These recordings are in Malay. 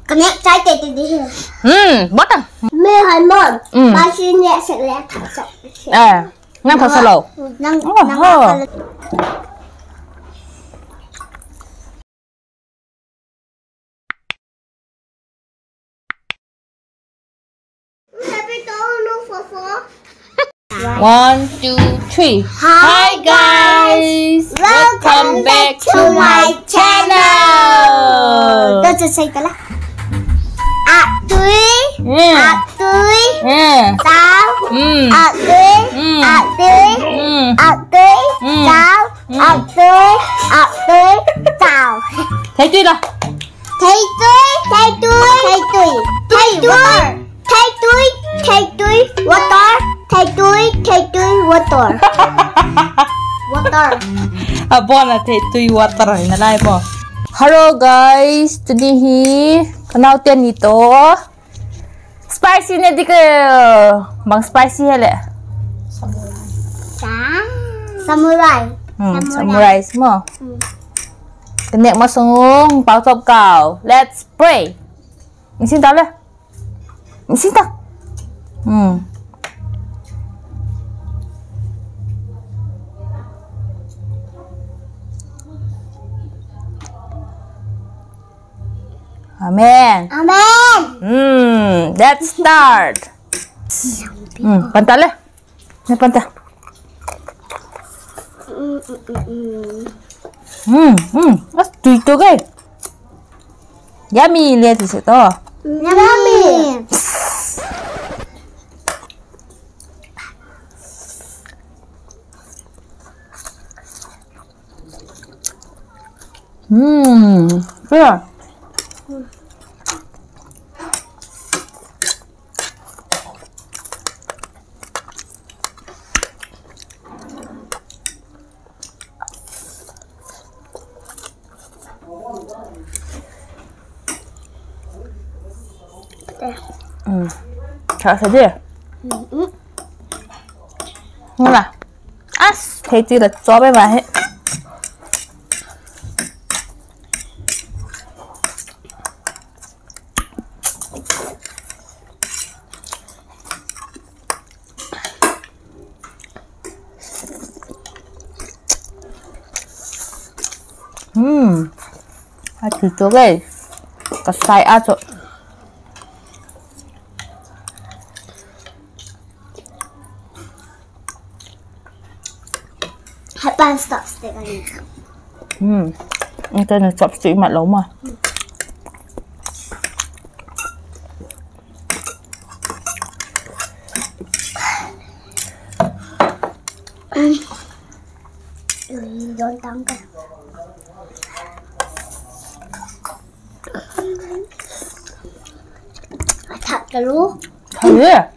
Cái này trái cây thì đi. Bớt à? Mê hay mòn. Ba xin nhẹ sẽ lẹ thảo sọc. Năng thảo sơ lầu. Năng One, two, three. Hi guys, welcome back to my channel. Tôiจะใส่กันละตุ้ยสาวตุ้ยสาวสาว Thấy chưa đâu? Thấy túi water Apa na thấy tui water na lai po. Hello guys, today hi kenal tian itu. Spicy na di ke? Bang spicy hele. Samurai Samurai semua. Kena masung pau top kau. Let's pray. Mesti tahu lah. Mesti tahu. Amen. Let's start. Pantal lah. Ni pantal. Mas tui tu ke? Yummy lihat di situ. Yummy. Ya. Chả thấy gì? Ngon à? Thấy chưa là cho bé vào hết. Aduh tuh guys, kesai aja. Bạn stop stick anh. Cái tên là chopstick mặt lấu mà. Don't tắm cả. Thật cả luôn. Thật đấy à?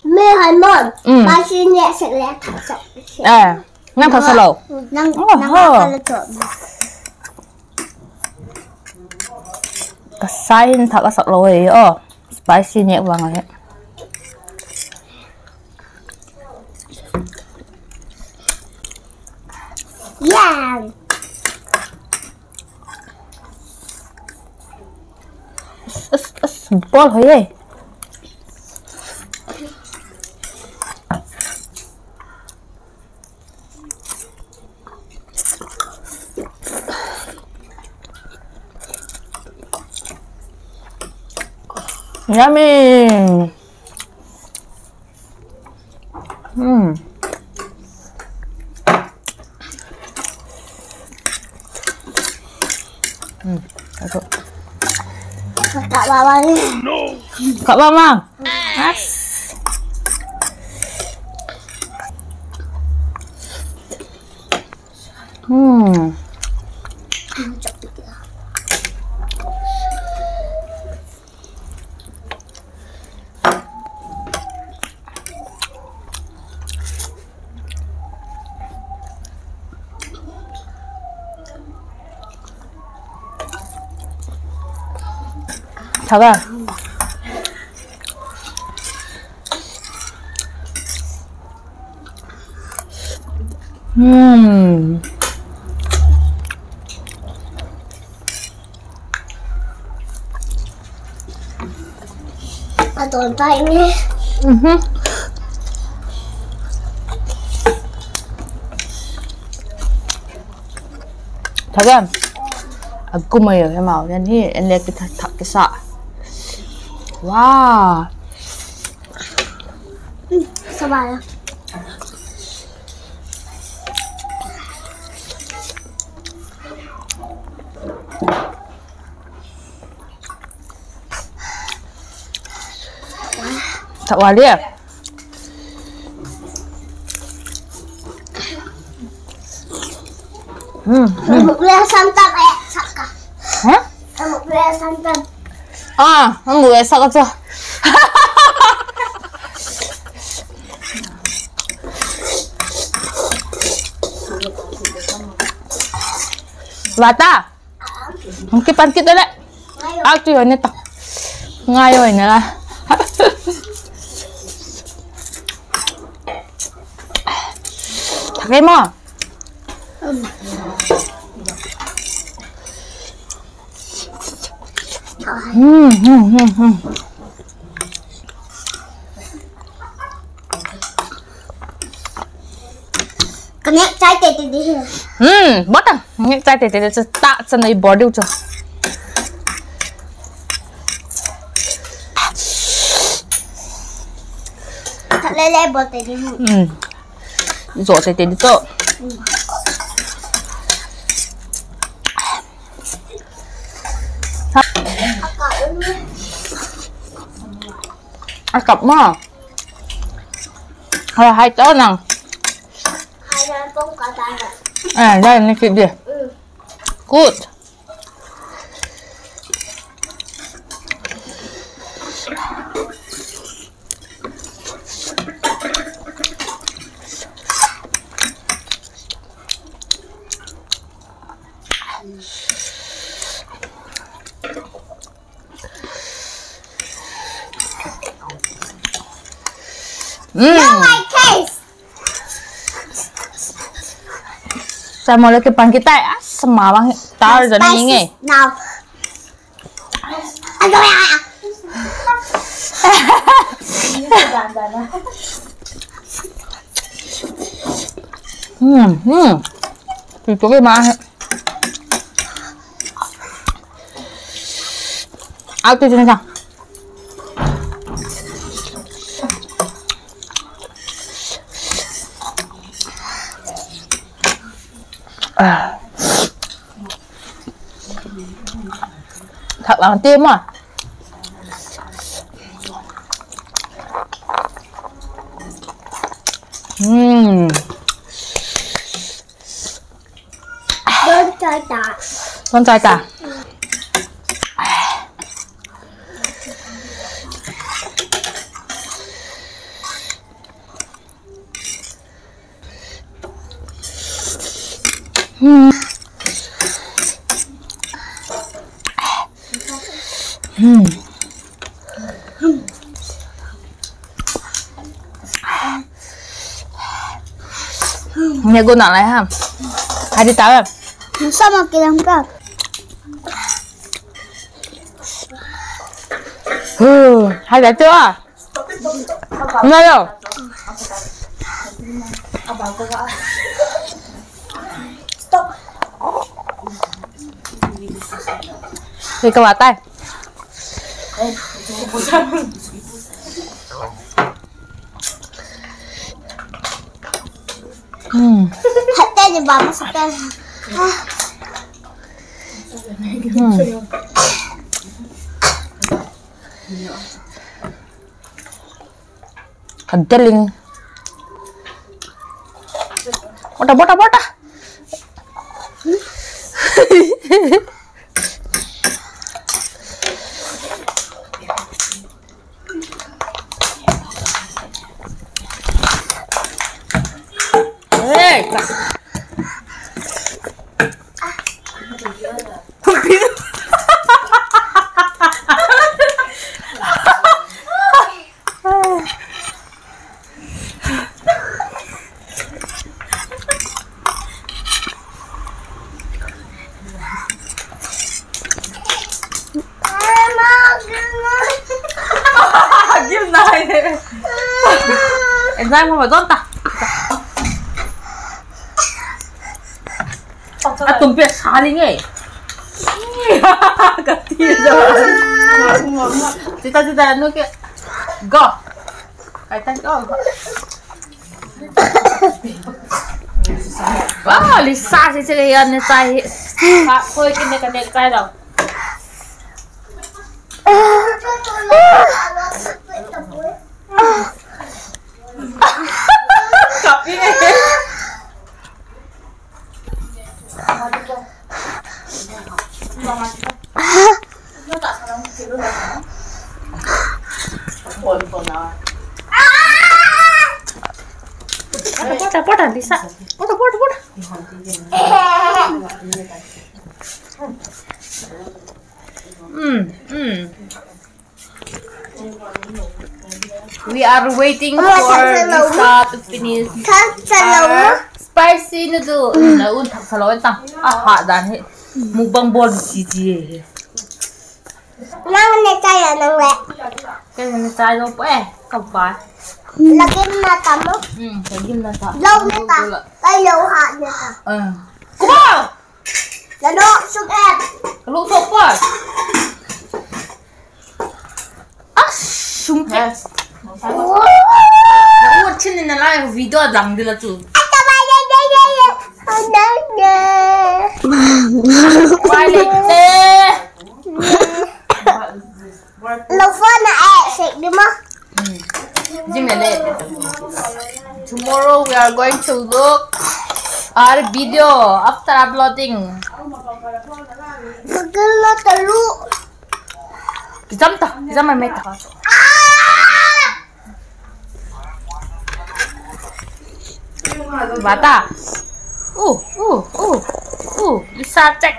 Mê hay mòn. Ba xin nhẹ sẽ lẹ thảo sọc. Năng thảo sơ lầu. Năng thảo sọc. Kesai thảo sọc lầu ấy. Spicy nhẹ banget. Yeah. Sempol thôi. Yummy. Kak Bawang ni. Kak Bawang. Sabar. Atau entah ini. Thật ra aku mayo cái màu nhân thì em lấy cái thật cái sọ. Wow. Sabar ya. Tak wali ya? Kamu beli santan kayak saka. Hah? Kamu beli santan. Ah, kamu boleh sak aja. Bata. Mungkin pankit ada. Aku yang ni tak. Ngayo ini lah. Pakai mo. Kena cai tete di. Bớt à. Nghe chai tete tete tạ chân này bỏ điêu chưa. Tak lele bot tete di. Rổ tete đi tợ. Cặp mà. Hay hai chỗ nào. Hai là không có tay rồi. À, đây là cái gì? Good. No, my case. Saya mau lagi pankit tay semawang tar dan ini. Nào. Aduh ya. Itu gimana? Aku sini sang. Thật là tim à. Don't try that. Con trai ta. Nghe cô nặng này ha. 28 em. Sao mà kia không cơ? Hai đã chưa? Ngay rồi. Thì các bạn tay. Hati aja banget sekali. Kedeling. Bota. Nay mau don ta. Tumpia saling Ketiga. Cita-cita anu ke. Go. Kaitan go. Wah, Lisa sih yan ni tay. Koy kini kanek tay daw. Kapi Porta, Lisa. Porta. We are waiting for Lisa to finish spicy noodle. Naun thak salawin tang. Dan mukbang bol siji. Nang ne caya nang le. Cái này sai đâu không phải. Lagim na tamo. Lagim na ta. Lâu na ta. Tay lâu hạt na ta. Kuma. Lalo sug et. Lu sok pa. Sungket. Uot chin na lai video dang dila tu. Tomorrow we are going to look our video after uploading. Kita main meta. Bata. Lisa cek.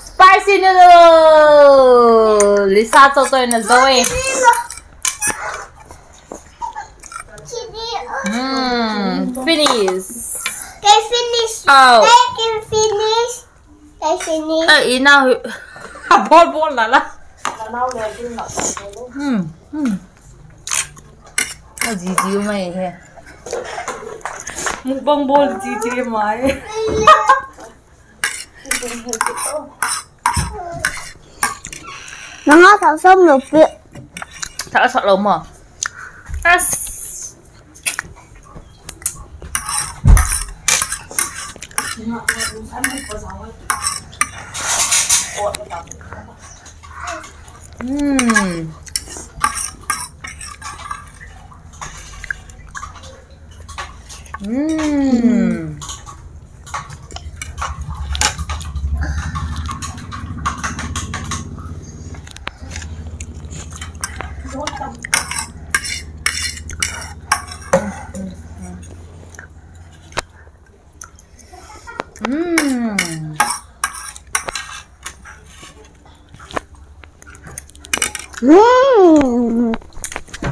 Spicy noodle. Lisa toto na Zoe. Finish. Finish. Oh. Finish. Ina. Bol lah. Gigi mai he. Mukbang bol gigi mai. Nó thảo sông lục viện. Thảo sợ lồng mà.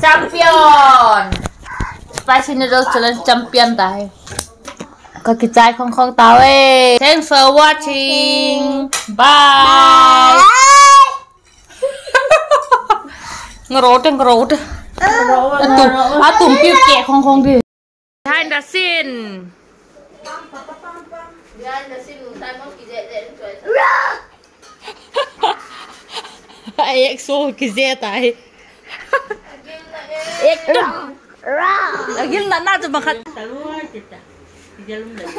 Champion Spicy Noodles Challenge Champion tayo. Kakichay kong tao eh. Thanks for watching. Bye. Ngerot. Atum piu kek kong di. Behind the scene. Ek so kizet ay. Ek tum. Lagi na to bakat. Taluan kita. Di dalam lagi.